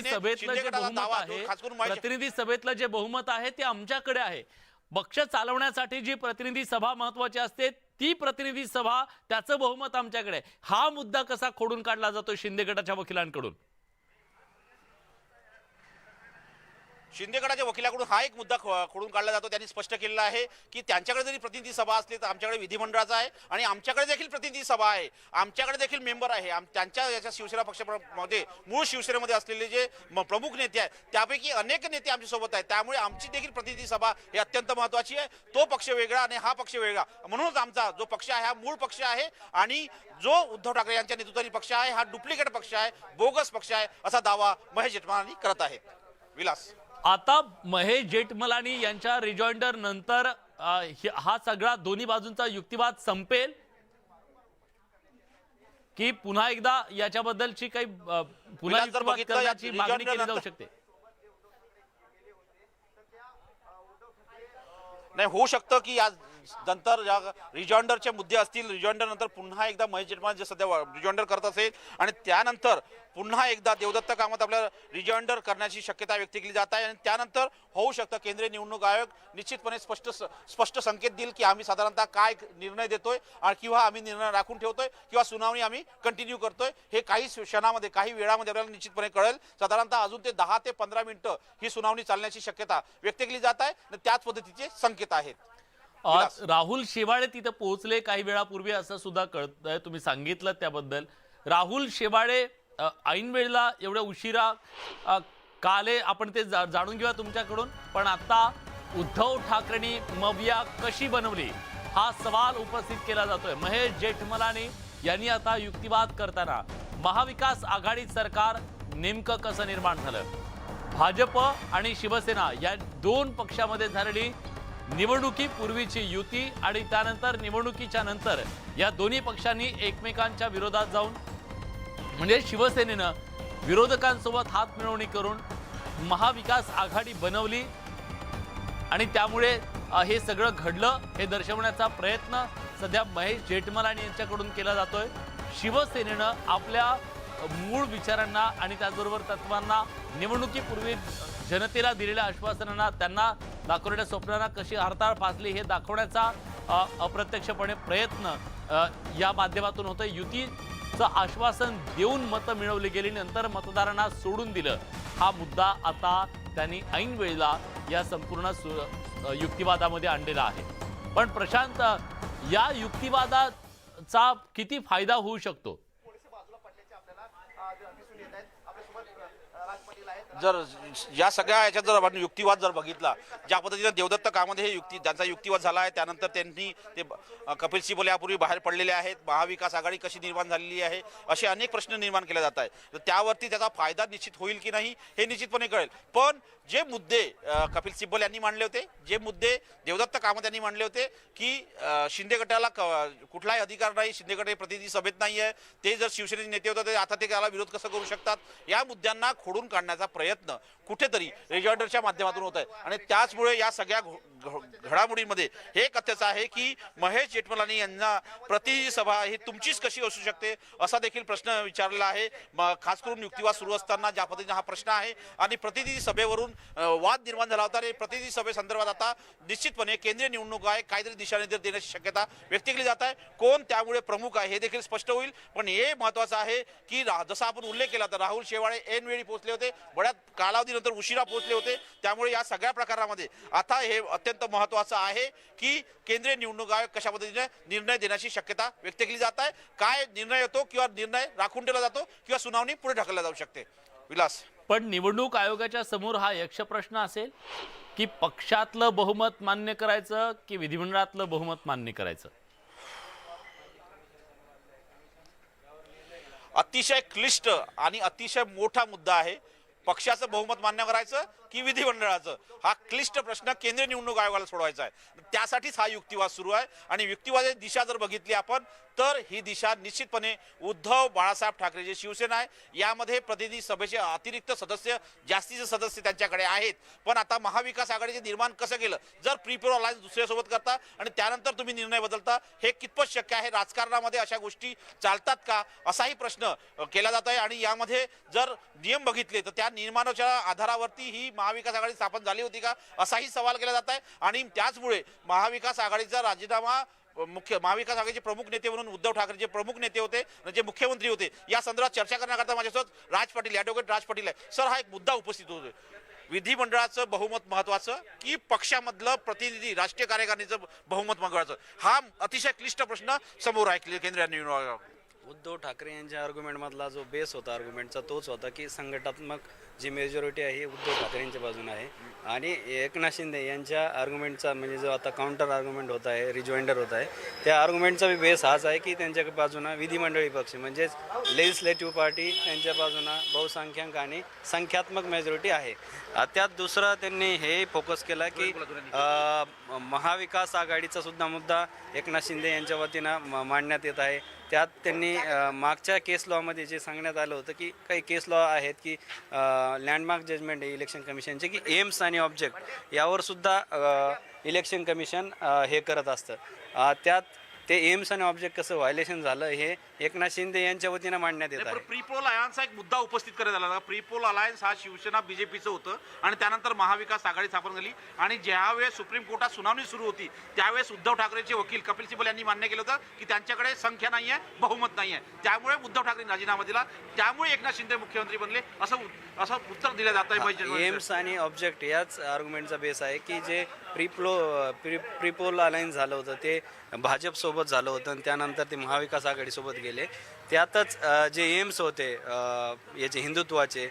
सभेतलं जे बहुमत आहे, प्रतिनिधी सभेतलं जे बहुमत आहे ते आमच्याकडे आहे. पक्ष चालवण्यासाठी जी प्रतिनिधी सभा महत्वाची असते ती प्रतिनिधी सभा, त्याचं बहुमत आमच्याकडे आहे. हा मुद्दा कसा खोडून काढला जातो शिंदे गटाच्या वकिलांकडून? शिंदे गटाच्या वकिलाकडून हा एक मुद्दा खोडून काढला जातो. त्यांनी स्पष्ट केलेला आहे की त्यांच्याकडे जरी प्रतिनिधी सभा असली तर आमच्याकडे विधिमंडळाचा आहे आणि आमच्याकडे देखील प्रतिनिधी सभा आहे, आमच्याकडे देखील मेंबर आहे. त्यांच्या याच्या शिवसेना पक्षामध्ये मूळ शिवसेनेमध्ये असलेले जे प्रमुख नेते आहेत त्यापैकी अनेक नेते आमच्यासोबत आहेत. त्यामुळे आमची देखील प्रतिनिधी सभा ही अत्यंत महत्त्वाची आहे. तो पक्ष वेगळा आणि हा पक्ष वेगळा, म्हणूनच आमचा जो पक्ष आहे हा मूळ पक्ष आहे आणि जो उद्धव ठाकरे यांच्या नेतृत्वातील पक्ष आहे हा डुप्लिकेट पक्ष आहे, बोगस पक्ष आहे असा दावा महेश जेठमलानी करत आहेत. विलास, आता महेश जेठमलानी यांच्या रिजॉइंडर नंतर हा सगळा दोन्ही बाजूंचा युक्तिवाद संपेल की पुन्हा एकदा याच्याबद्दलची काही पुन्हा युक्तिवाद करण्याची मागणी केली जाऊ शकते? नाही, होऊ शकतं की या नंतर रिजॉइंडरचे मुद्दे असतील, रिजॉइंडर नंतर पुन्हा एकदा महेश जेठमलानी जे सध्या रिजॉइंडर करत असेल आणि त्यानंतर पुन्हा एकदा देवदत्त कामत आपल्याला रिजॉइंडर करण्याची शक्यता व्यक्त केली जात आहे आणि त्यानंतर होऊ शकतं केंद्रीय निवडणूक आयोग निश्चितपणे स्पष्ट संकेत देईल की आम्ही साधारणतः काय निर्णय देतोय किंवा आम्ही निर्णय राखून ठेवतोय किंवा सुनावणी आम्ही कंटिन्यू करतोय. हे काही क्षणामध्ये, काही वेळामध्ये आपल्याला निश्चितपणे कळेल. साधारणतः अजून ते 10 ते 15 मिनिटं ही सुनावणी चालण्याची शक्यता व्यक्त केली जात आहे आणि त्याच पद्धतीचे संकेत आहेत. राहुल शेवाळे तिथे पोहोचले काही वेळापूर्वी असं सुद्धा कळतंय, तुम्ही सांगितलं त्याबद्दल. राहुल शेवाळे ऐन वेळेला एवढ्या उशिरा काले आपण ते जाणून घेऊया तुमच्याकडून. पण आता उद्धव ठाकरेंनी मविया कशी बनवली हा सवाल उपस्थित केला जातोय. महेश जेठमलानी यांनी आता युक्तिवाद करताना महाविकास आघाडी सरकार नेमकं कसं निर्माण झालं, भाजप आणि शिवसेना या दोन पक्षामध्ये झालेली निवडणुकीपूर्वीची युती आणि त्यानंतर निवडणुकीच्या नंतर या दोन्ही पक्षांनी एकमेकांच्या विरोधात जाऊन म्हणजे शिवसेनेनं विरोधकांसोबत हात मिळवणी करून महाविकास आघाडी बनवली आणि त्यामुळे हे सगळं घडलं हे दर्शवण्याचा प्रयत्न सध्या महेश जेठमलानी यांच्याकडून केला जातोय. शिवसेनेनं आपल्या मूळ विचारांना आणि त्याचबरोबर तत्वांना, निवडणुकीपूर्वी जनतेला दिलेल्या आश्वासनांना, त्यांना दाखवलेल्या स्वप्नांना कशी हरताळ फासली हे दाखवण्याचा अप्रत्यक्षपणे प्रयत्न या माध्यमातून होतोय. युतीचं आश्वासन देऊन मतं मिळवली गेली, नंतर मतदारांना सोडून दिलं. हा मुद्दा आता त्यांनी ऐन वेळेला या संपूर्ण युक्तिवादामध्ये आणलेला आहे. पण प्रशांत, या युक्तिवादाचा किती फायदा होऊ शकतो? जर या सगळ्या याच्यात जर आपण युक्तिवाद जर बघितला, ज्या पद्धतीने देवदत्त कामध्ये हे ज्यांचा युक्तिवाद झाला आहे त्यानंतर त्यांनी ते कपिल सिब्बल यापूर्वी बाहेर पडलेले आहेत, महाविकास आघाडी कशी निर्माण झालेली आहे असे अनेक प्रश्न निर्माण केले जात आहेत. तर त्यावरती त्याचा फायदा निश्चित होईल की नाही हे निश्चितपणे कळेल. पण जे मुद्दे कपिल सिब्बल यांनी मांडले होते, जे मुद्दे देवदत्त कामत यांनी मांडले होते की शिंदे गटाला कुठलाही अधिकार नाही, शिंदे गट प्रतिनिधी सभेत नाही आहे, ते जर शिवसेनेचे नेते होते आता ते त्याला विरोध कसं करू शकतात, या मुद्द्यांना खोडून काढण्याचा प्रयत्न कुठेतरी रिजॉइंडरच्या माध्यमातून होत आहे. आणि त्याचमुळे या सगळ्या घडामोडींमध्ये हे कथ्याचं आहे की महेश जेठमलानी यांना प्रतिनिधी सभा ही तुमचीच कशी असू शकते असा देखील प्रश्न विचारलेला आहे. खास करून युक्तिवाद सुरू असताना ज्या पद्धतीने हा प्रश्न आहे आणि प्रतिनिधी सभेवरून वाद निर्माण झाला होता, आणि प्रतिनिधी सभेसंदर्भात आता निश्चितपणे केंद्रीय निवडणूक आयोग काहीतरी दिशानिर्देश देण्याची शक्यता व्यक्त केली जात आहे. कोण त्यामुळे प्रमुख आहे हे देखील स्पष्ट होईल. पण हे महत्त्वाचं आहे की जसा आपण उल्लेख केला तर राहुल शेवाळे ऐन वेळी पोहोचले होते, बऱ्याच कालावधीनंतर उशिरा पोहोचले होते. त्यामुळे या सगळ्या प्रकारामध्ये आता हे अत्यंत महत्त्वाचं आहे की केंद्रीय निवडणूक आयोग कशा पद्धतीने निर्णय देण्याची शक्यता व्यक्त केली जात आहे. काय निर्णय येतो किंवा निर्णय राखून ठेवला जातो किंवा सुनावणी पुढे ढकलला जाऊ शकते. विलास, पण निवडणूक आयोगाच्या समोर हा यक्ष प्रश्न असेल की पक्षातलं बहुमत मान्य करायचं की विधिमंडळातलं बहुमत मान्य करायचं? अतिशय क्लिष्ट आणि अतिशय मोठा मुद्दा आहे. पक्षाचं बहुमत मान्य करायचं की विधिमंडळाचं, हा क्लिष्ट प्रश्न केंद्रीय निवडणूक आयोगाला सोडवायचा आहे. त्यासाठीच हा युक्तिवाद सुरू आहे. आणि युक्तिवादाची दिशा जर बघितली आपण तर ही दिशा निश्चितपणे उद्धव बाळासाहेब ठाकरे जे शिवसेना आहे यामध्ये प्रतिनिधी सभेचे अतिरिक्त सदस्य, जास्तीचे सदस्य त्यांच्याकडे आहेत. पण आता महाविकास आघाडीचे निर्माण कसं केलं, जर प्रीपोल अलायन्स दुसऱ्यासोबत करता आणि त्यानंतर तुम्ही निर्णय बदलता, हे कितपत शक्य आहे? राजकारणामध्ये अशा गोष्टी चालतात का, असाही प्रश्न केला जात आहे. आणि यामध्ये जर नियम बघितले तर त्या नियमांच्या आधारावरती ही महाविकास आघाडी स्थापन झाली होती का, असाही सवाल केला जात आहे. आणि त्याचमुळे महाविकास आघाडीचा राजीनामा, महाविकास आघाडीचे प्रमुख नेते म्हणून उद्धव ठाकरे जे प्रमुख नेते होते, जे मुख्यमंत्री होते, या संदर्भात चर्चा करण्याकरता माझ्यासोबत राज पाटील, ॲडव्होकेट राज पाटील आहे. सर, हा एक मुद्दा उपस्थित होतो, विधिमंडळाचं बहुमत महत्वाचं की पक्षामधलं प्रतिनिधी, राष्ट्रीय कार्यकारिणीचं बहुमत महत्वाचं, हा अतिशय क्लिष्ट प्रश्न समोर आहे केंद्रीय निवडणूक आयोगावर. उद्धव ठाकरे यांच्या आर्ग्युमेंटमधला जो बेस होता आर्ग्युमेंटचा तोच होता की संघटनात्मक जी मेजॉरिटी आहे उद्धव ठाकरेंच्या बाजूने आहे. आणि एकनाथ शिंदे यांच्या आर्ग्युमेंटचा म्हणजे जो आता काउंटर आर्ग्युमेंट होत आहे, रिजॉइंडर होत आहे, त्या आर्ग्युमेंटचा बेस हाच आहे की त्यांच्या बाजूनं विधिमंडळी पक्ष म्हणजेच लेजिस्लेटिव्ह पार्टी त्यांच्या बाजूनं बहुसंख्याक आणि संख्यात्मक मेजॉरिटी आहे. त्यात दुसरं त्यांनी हे फोकस केला की महाविकास आघाडीचा सुद्धा मुद्दा एकनाथ शिंदे यांच्या वतीनं मांडण्यात येत आहे. त्यात त्यांनी मागच्या केस लॉमध्ये जे सांगण्यात आलं होतं की काही केस लॉ आहेत की लँडमार्क जजमेंट आहे इलेक्शन कमिशनचे की एम्स आणि ऑब्जेक्ट यावर सुद्धा इलेक्शन कमिशन हे करत असतं. त्यात ते एम्स आणि ऑब्जेक्ट कसं व्हायलेशन झालं हे एकनाथ शिंदे यांच्या वतीनं मांडण्यात येत आहे. प्रीपोल अलायन्सचा एक मुद्दा उपस्थित करण्यात आला. प्रीपोल अलायन्स हा शिवसेना बीजेपीचं होतं आणि त्यानंतर महाविकास आघाडी स्थापन झाली. आणि ज्यावेळेस सुप्रीम कोर्टात सुनावणी सुरू होती त्यावेळेस उद्धव ठाकरेचे वकील कपिल सिब्बल यांनी मान्य केलं होतं की त्यांच्याकडे संख्या नाही आहे, बहुमत नाही आहे, त्यामुळे उद्धव ठाकरेंनी राजीनामा दिला, त्यामुळे एकनाथ शिंदे मुख्यमंत्री बनले, असं उत्तर दिलं जात आहे. एम्स आणि ऑब्जेक्ट याच आर्ग्युमेंटचा बेस आहे की जे प्रीपोल अलायन्स झालं होतं ते भाजपसोबत झालं होतं आणि त्यानंतर ते महाविकास आघाडीसोबत गेले. त्यातच जे एम्स होते याचे हिंदुत्वाचे,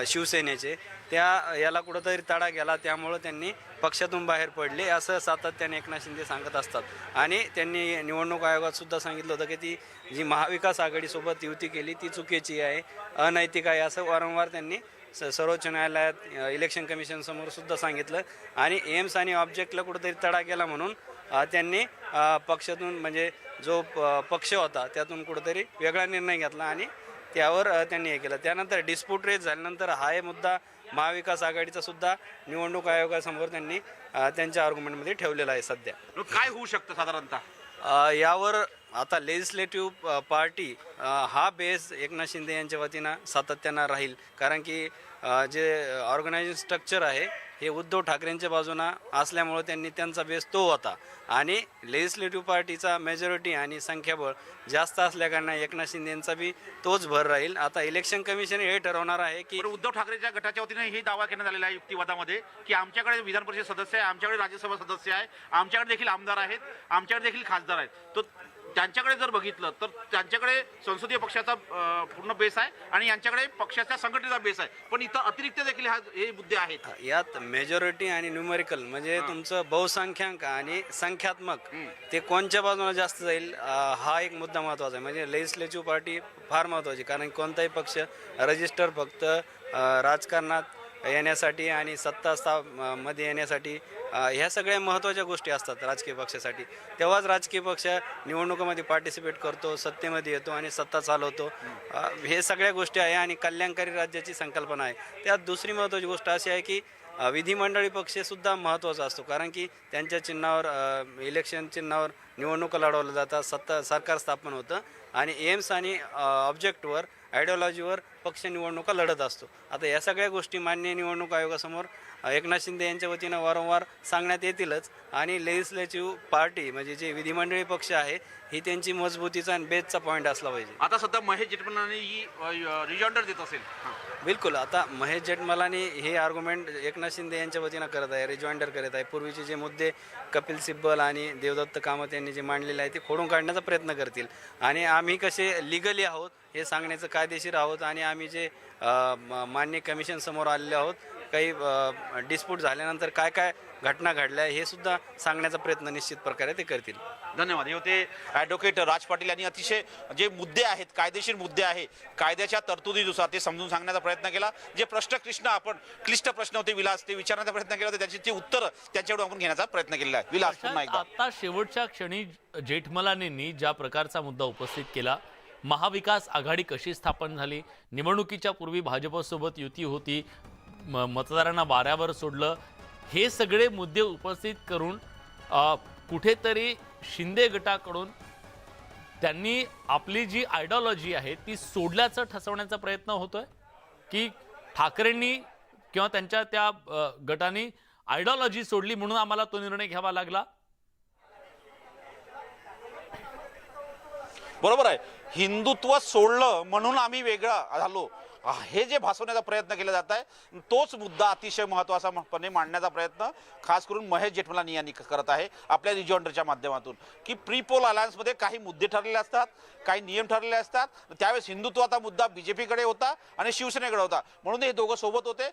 शिवसेनेचे, याला कुठंतरी तडा गेला, त्यामुळं त्यांनी पक्षातून बाहेर पडले असं सातत्याने एकनाथ शिंदे सांगत असतात. आणि त्यांनी निवडणूक आयोगात सुद्धा सांगितलं होतं की ती जी महाविकास आघाडीसोबत युती केली ती चुकीची आहे, अनैतिक आहे, असं वारंवार त्यांनी सर्वोच्च न्यायालयात, इलेक्शन कमिशनसमोर सुद्धा सांगितलं. आणि एम्स आणि ऑब्जेक्टला कुठंतरी तडा गेला म्हणून त्यांनी पक्षातून म्हणजे जो पक्ष होता त्यातून कुठंतरी वेगळा निर्णय घेतला आणि त्यावर त्यांनी हे केलं. त्यानंतर डिस्प्यूट रेज झाल्यानंतर हा हे मुद्दा महाविकास आघाडीचा सुद्धा निवडणूक आयोगासमोर त्यांनी त्यांच्या आर्ग्युमेंटमध्ये ठेवलेला आहे. सध्या काय होऊ शकतं साधारणतः यावर आता लेजिस्लेटिव्ह पार्टी हा बेस एकनाथ शिंदे यांच्या वतीनं सातत्यानं राहील. कारण की जे ऑर्गनायझेशन स्ट्रक्चर आहे हे उद्धव ठाकरेंच्या बाजूनं असल्यामुळं त्यांनी त्यांचा बेस तो होता. आणि लेजिस्लेटिव्ह पार्टीचा मेजॉरिटी आणि संख्याबळ जास्त असल्याकारणानं एकनाथ शिंदे यांचा बी तोच भर राहील. आता इलेक्शन कमिशन हे ठरवणार आहे की उद्धव ठाकरेच्या गटाच्या वतीने हे दावा करण्यात आलेला आहे युक्तिवादामध्ये की आमच्याकडे विधान परिषद सदस्य आहे, आमच्याकडे राज्यसभा सदस्य आहे, आमच्याकडे देखील आमदार आहेत, आमच्याकडे देखील खासदार आहेत. तो त्यांच्याकडे जर बघितलं तर त्यांच्याकडे संसदीय पक्षाचा पूर्ण बेस आहे आणि यांच्याकडे पक्षाच्या संघटनेचा बेस आहे. पण इथं अतिरिक्त देखील हे मुद्दे आहेत. यात मेजॉरिटी आणि न्यूमेरिकल म्हणजे तुमचं बहुसंख्याक आणि संख्यात्मक ते कोणत्या बाजूला जास्त जाईल हा एक मुद्दा महत्त्वाचा आहे. म्हणजे लेजिस्लेटिव्ह पार्टी फार महत्त्वाची, कारण कोणताही पक्ष रजिस्टर फक्त राजकारणात येण्यासाठी आणि मध्ये येण्यासाठी ह्या सगळ्या महत्त्वाच्या गोष्टी असतात राजकीय पक्षासाठी. तेव्हाच राजकीय पक्ष निवडणुकीमध्ये पार्टिसिपेट करतो, सत्तेमध्ये येतो आणि सत्ता चालवतो. हे सगळ्या गोष्टी आहे आणि कल्याणकारी राज्याची संकल्पना आहे. त्यात दुसरी महत्त्वाची गोष्ट अशी आहे की विधिमंडळी पक्षसुद्धा महत्त्वाचा असतो, कारण की त्यांच्या चिन्हावर इलेक्शन चिन्हावर निवडणुका लढवल्या जातात, सरकार स्थापन होतं आणि एम्स आणि ऑब्जेक्टवर, आयडिओलॉजीवर पक्ष निवडणुका लढत असतो. आता या सगळ्या गोष्टी माननीय निवडणूक आयोगासमोर एकनाथ शिंदे यांच्या वतीनं वारंवार सांगण्यात येतीलच. आणि लेजिस्लेटिव्ह पार्टी म्हणजे जे विधिमंडळी पक्ष आहे ही त्यांची मजबूतीचा आणि बेसचा पॉईंट असला पाहिजे. आता सध्या महेश जेठमलानी ही रिजॉइंडर देत असेल. बिलकुल. आता महेश जेठमलानी हे आर्ग्युमेंट एकनाथ शिंदे यांच्या वतीनं करत आहे, रिजॉइंडर करत आहे. पूर्वीचे जे मुद्दे कपिल सिब्बल आणि देवदत्त कामत यांनी जे मांडलेले आहे ते खोडून काढण्याचा प्रयत्न करतील. आणि आम्ही कसे लिगली आहोत हे सांगण्याचं कायदेशीर आहोत आणि आम्ही जे मान्य कमिशन समोर आलेले आहोत, काही डिस्प्यूट झाल्यानंतर काय काय घटना घडल्या हे सुद्धा सांगण्याचा प्रयत्न निश्चित प्रकारे ते करतील. धन्यवाद. हे होते ॲडव्होकेट राज पाटील यांनी अतिशय जे मुद्दे आहेत, कायदेशीर मुद्दे आहे, कायद्याच्या तरतुदीनुसार ते समजून सांगण्याचा प्रयत्न केला. जे क्लिष्ट प्रश्न होते विलास, ते विचारण्याचा प्रयत्न केला होता, त्याची ती उत्तर त्यांच्याकडून आपण घेण्याचा प्रयत्न केलेला आहे. विलास पुन्हा एकदा. आता शेवटच्या क्षणी जेठमलानींनी ज्या प्रकारचा मुद्दा उपस्थित केला, महाविकास आघाडी कशी स्थापन झाली, निवडणुकीच्या पूर्वी भाजपसोबत युती होती, मतदारांना वाऱ्यावर सोडलं, हे सगळे मुद्दे उपस्थित करून कुठेतरी शिंदे गटाकडून त्यांनी आपली जी आयडिओलॉजी आहे ती सोडल्याचं ठसवण्याचा प्रयत्न होतोय की ठाकरेंनी किंवा त्यांच्या त्या गटाने आयडिओलॉजी सोडली म्हणून आम्हाला तो निर्णय घ्यावा लागला. बरोबर आहे. हिंदुत्व सोडलं म्हणून आम्ही वेगळा झालो, हे जे भासवण्याचा प्रयत्न केला जात आहे, तोच मुद्दा अतिशय महत्त्वाचापणे मांडण्याचा प्रयत्न खास करून महेश जेठमलानी यांनी करत आहे आपल्या रिजॉइंडरच्या माध्यमातून. की प्री पोल अलायन्समध्ये काही मुद्दे ठरलेले असतात, काही नियम ठरलेले असतात. त्यावेळेस हिंदुत्वाचा मुद्दा बीजेपीकडे होता आणि शिवसेनेकडे होता, म्हणून हे दोघं सोबत होते.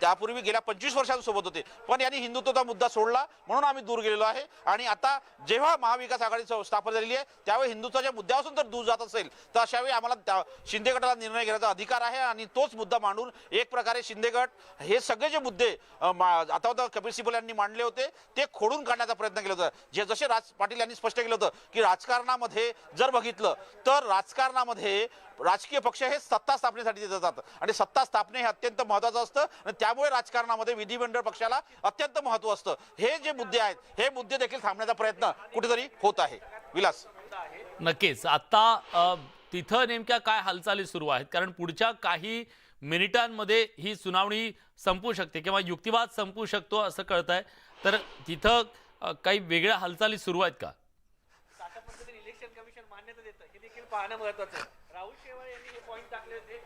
त्यापूर्वी गेल्या 25 वर्षांसोबत होते, पण यांनी हिंदुत्वाचा मुद्दा सोडला म्हणून आम्ही दूर गेलेलो आहे. आणि आता जेव्हा महाविकास आघाडी स्थापन झालेली आहे त्यावेळी हिंदुत्वाच्या मुद्द्यापासून जर दूर जात असेल तर अशा वेळी आम्हाला शिंदे गटाला निर्णय घेण्याचा अधिकार आहे. आणि तोच मुद्दा मांडून एक प्रकारे शिंदे गट हे सगळे जे मुद्दे आता कपिल सिब्बल यांनी मांडले होते ते खोडून काढण्याचा प्रयत्न केला होता. जे जसे राज पाटील यांनी स्पष्ट केलं होतं की राजकारणामध्ये जर बघितलं तर राजकारणामध्ये राजकीय पक्ष हे सत्ता स्थापनेसाठी देत जातात आणि सत्ता स्थापने हे अत्यंत महत्त्वाचं असतं आणि त्यामुळे राजकारणामध्ये विधिमंडळ पक्षाला अत्यंत महत्त्व असतं. हे जे मुद्दे आहेत हे मुद्दे देखील थांबण्याचा प्रयत्न कुठेतरी होत आहे. विलास. नक्कीच. आता तिथं नेमक्या काय हालचाली सुरू आहेत, कारण पुढच्या काही मिनिटांमध्ये ही सुनावणी संपू शकते किंवा युक्तिवाद संपू शकतो असं कळतंय. तर तिथं काही वेगळ्या हालचाली सुरू आहेत का? इलेक्शन कमिशन मान्यता देतं हे देखील पाहणं महत्त्वाचं आहे. राहुल शेवाळे यांनी हे पॉईंट टाकले होते.